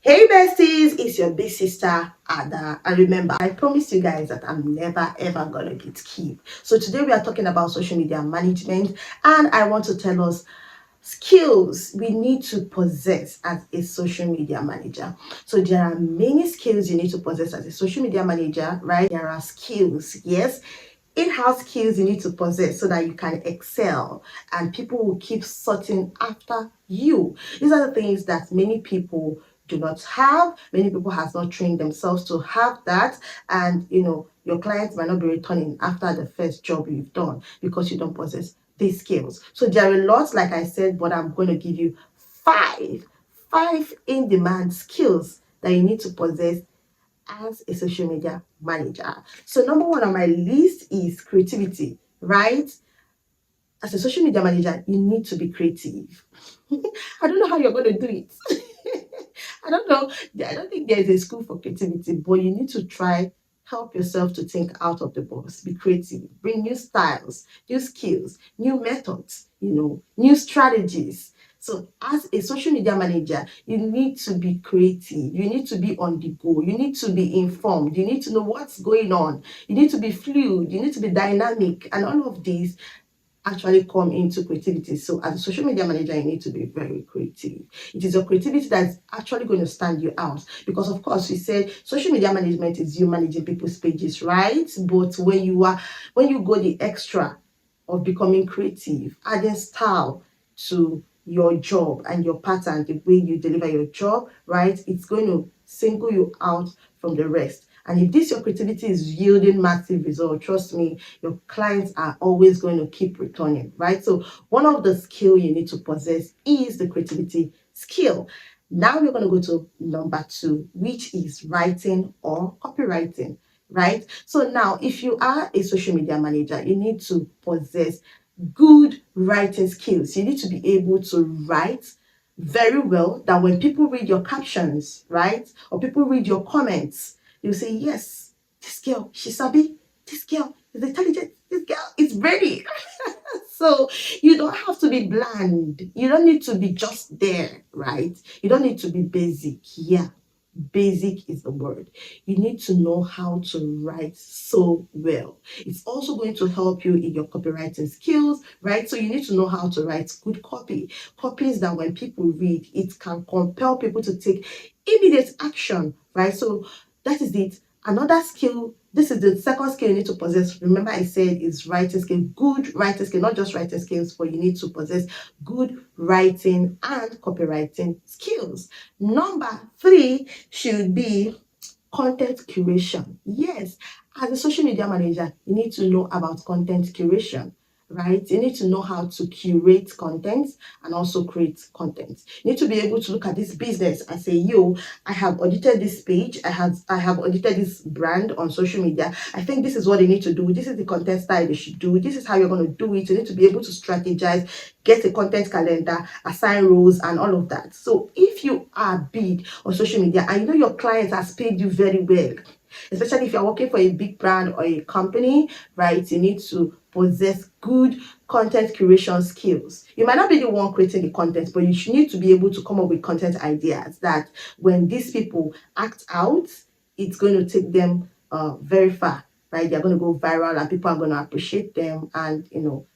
Hey besties, it's your big sister Ada. And remember, I promised you guys that I'm never ever gonna get keep. So today we are talking about social media management, and I want to tell us skills we need to possess as a social media manager. So there are many skills you need to possess as a social media manager, right? There are skills, yes, in-house skills you need to possess so that you can excel and people will keep searching after you. These are the things that many people do not have. Many people has not trained themselves to have that, and your clients might not be returning after the first job you've done because you don't possess these skills. So there are lots, like I said, but I'm going to give you five in-demand skills that you need to possess as a social media manager. So number one on my list is creativity, right? As a social media manager, you need to be creative. I don't know how you're going to do it. I don't know. I don't think there's a school for creativity, but you need to try help yourself to think out of the box. Be creative. Bring new styles, new skills, new methods, new strategies. So as a social media manager, you need to be creative. You need to be on the go. You need to be informed. You need to know what's going on. You need to be fluid. You need to be dynamic. And all of these actually come into creativity. So as a social media manager, you need to be very creative. It is your creativity that's actually going to stand you out, because of course we said social media management is you managing people's pages, right? But when you go the extra of becoming creative, adding style to your job and your pattern, the way you deliver your job, right, it's going to single you out from the rest. And if this your creativity is yielding massive results, trust me, your clients are always going to keep returning, right? So one of the skill you need to possess is the creativity skill. Now we're going to go to number two, which is writing or copywriting, right? So now if you are a social media manager, you need to possess good writing skills. You need to be able to write very well, that when people read your captions, right, or people read your comments, they'll say, yes, this girl, she's sabi, this girl is intelligent, this girl is ready. So you don't have to be bland. You don't need to be just there, right? You don't need to be basic. Yeah, basic is the word. You need to know how to write so well. It's also going to help you in your copywriting skills, right? So you need to know how to write good copy. Copies that when people read, it can compel people to take immediate action, right? So that is it. Another skill, this is the second skill you need to possess. Remember I said is writing skill, good writing skill, not just writing skills, but you need to possess good writing and copywriting skills. Number three should be content curation. Yes, as a social media manager, you need to know about content curation, right? You need to know how to curate content and also create content. You need to be able to look at this business and say, yo, I have audited this page, I have audited this brand on social media. I think this is what they need to do. This is the content style they should do. This is how you're going to do it. You need to be able to strategize, get a content calendar, assign roles, and all of that. So if you are big on social media and you know your client has paid you very well, especially if you're working for a big brand or a company, right, you need to possess good content curation skills. You might not be the one creating the content, but you should need to be able to come up with content ideas that when these people act out, it's going to take them very far, right? They're going to go viral and people are going to appreciate them and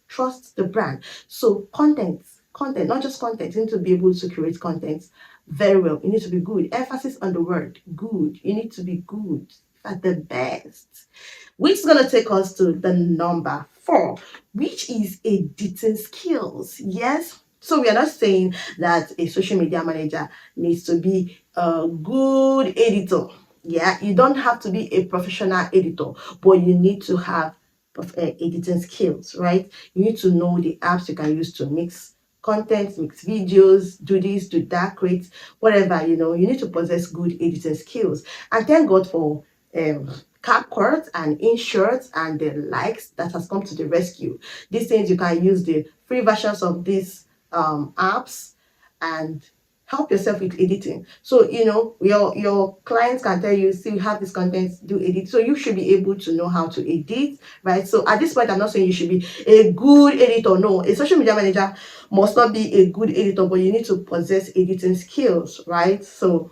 trust the brand. So content, not just content. You need to be able to create content very well. You need to be good. Emphasis on the word good. You need to be good at the best. Which is going to take us to the number four, which is editing skills. Yes. So we are not saying that a social media manager needs to be a good editor. Yeah, you don't have to be a professional editor, but you need to have editing skills, right? You need to know the apps you can use to mix content, mix videos, do this, do that, create whatever, you need to possess good editing skills. And thank God for CapCut and InShot and the likes that has come to the rescue. These things, you can use the free versions of these apps and help yourself with editing. So your clients can tell you, see, we have this content, do edit. So you should be able to know how to edit, right? So at this point, I'm not saying you should be a good editor. No, a social media manager must not be a good editor, but you need to possess editing skills, right? So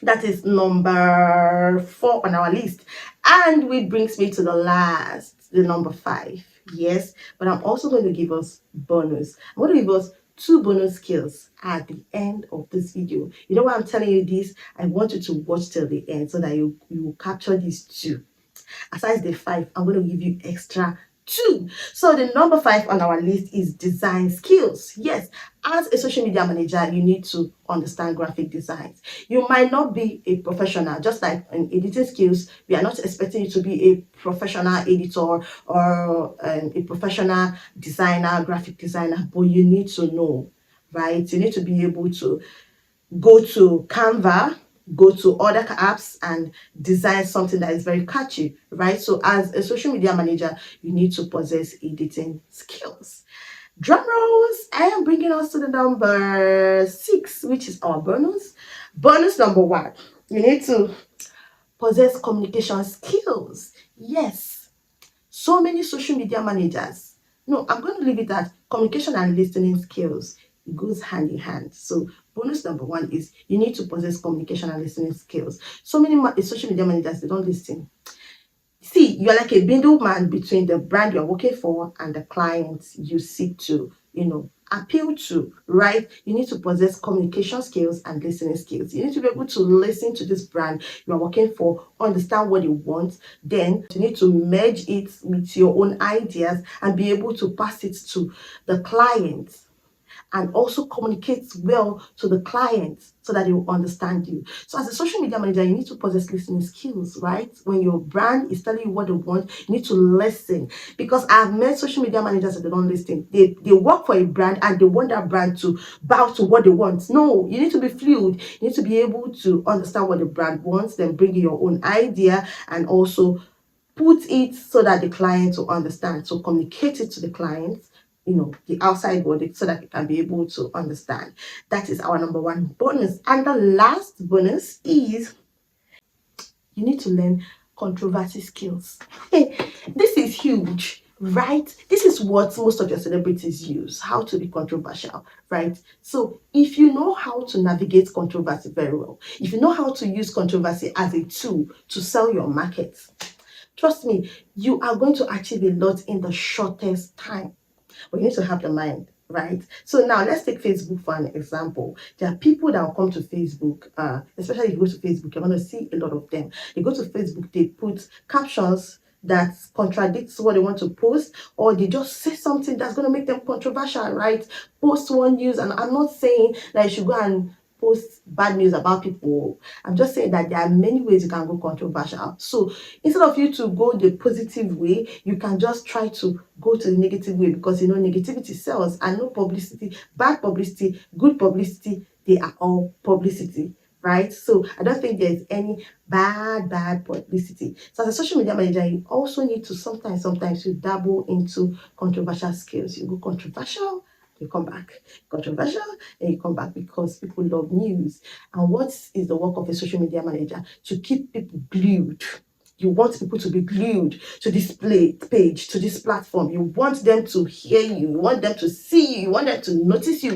That is number 4 on our list. And which brings me to the last, the number 5. Yes, but I'm also going to give us bonus. I'm going to give us 2 bonus skills at the end of this video. You know why I'm telling you this? I want you to watch till the end so that you will capture these 2. Aside the 5, I'm going to give you extra 2. So the number 5 on our list is design skills. Yes, as a social media manager, you need to understand graphic designs. You might not be a professional, just like in editing skills. We are not expecting you to be a professional editor or a professional designer, graphic designer, but you need to know, right? You need to be able to go to Canva, go to other apps and design something that is very catchy, right? So as a social media manager, you need to possess editing skills. Drum rolls, I am bringing us to the number 6, which is our bonus. Bonus number 1, you need to possess communication skills. Yes, so many social media managers. No, I'm going to leave it at communication and listening skills. It goes hand in hand. So bonus number 1 is you need to possess communication and listening skills. So many social media managers, they don't listen. See, you're like a middleman between the brand you're working for and the clients you seek to, appeal to, right? You need to possess communication skills and listening skills. You need to be able to listen to this brand you're working for, understand what they want. Then you need to merge it with your own ideas and be able to pass it to the client, and also communicate well to the clients so that they will understand you. So as a social media manager, you need to possess listening skills, right? When your brand is telling you what they want, you need to listen. Because I've met social media managers that they don't listen. They work for a brand and they want that brand to bow to what they want. No, you need to be fluid. You need to be able to understand what the brand wants, then bring your own idea and also put it so that the client will understand. So communicate it to the clients, the outside world, so that you can be able to understand. That is our number 1 bonus. And the last bonus is you need to learn controversy skills. This is huge, right? This is what most of your celebrities use, how to be controversial, right? So if you know how to navigate controversy very well, if you know how to use controversy as a tool to sell your market, trust me, you are going to achieve a lot in the shortest time. But you need to have the mind, right? So now let's take Facebook for an example. There are people that will come to Facebook, especially if you go to Facebook, you're going to see a lot of them. They go to Facebook, they put captions that contradicts what they want to post, or they just say something that's going to make them controversial, right? Post one news, and I'm not saying that you should go and post bad news about people. I'm just saying that there are many ways you can go controversial. So instead of you to go the positive way, you can just try to go to the negative way, because negativity sells, and no publicity, bad publicity, good publicity, they are all publicity, right? So I don't think there's any bad publicity. So as a social media manager, you also need to sometimes you dabble into controversial skills. You go controversial, you come back, controversial, and you come back, because people love news. And what is the work of a social media manager? To keep people glued. You want people to be glued to this page, to this platform. You want them to hear you. You want them to see you. You want them to notice you.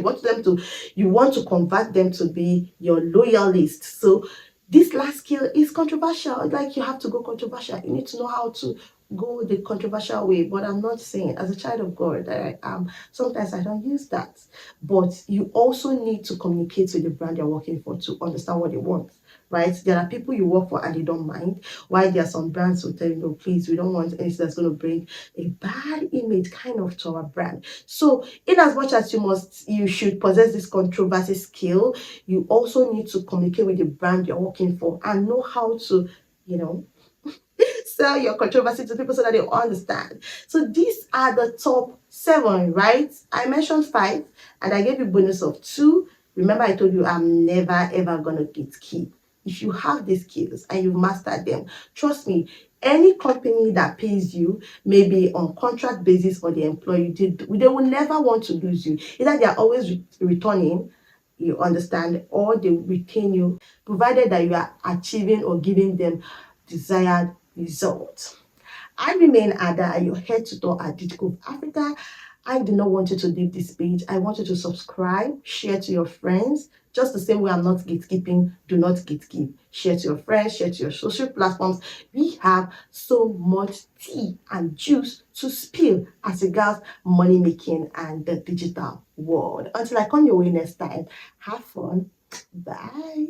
You want to convert them to be your loyalist. So this last skill is controversial. Like, you have to go controversial. You need to know how to go the controversial way. But I'm not saying, as a child of God that I am, sometimes I don't use that. But you also need to communicate with the brand you're working for to understand what they want, right? There are people you work for and they don't mind, while there are some brands who tell you, no, please, we don't want anything that's going to bring a bad image kind of to our brand. So in as much as you should possess this controversy skill, you also need to communicate with the brand you're working for and know how to, sell your controversy to people so that they understand. So these are the top 7, right? I mentioned 5 and I gave you bonus of 2. Remember, I told you I'm never ever gonna gatekeep. If you have these skills and you've mastered them, trust me, any company that pays you, maybe on contract basis or they employ you, they will never want to lose you. Either they are always returning, you understand, or they retain you, provided that you are achieving or giving them desired result. I remain Ada, your head tutor at Digital Africa. I do not want you to leave this page. I want you to subscribe, share to your friends. Just the same way I'm not gatekeeping, do not gatekeep. Share to your friends, share to your social platforms. We have so much tea and juice to spill as regards money making and the digital world. Until I come your way next time, have fun. Bye.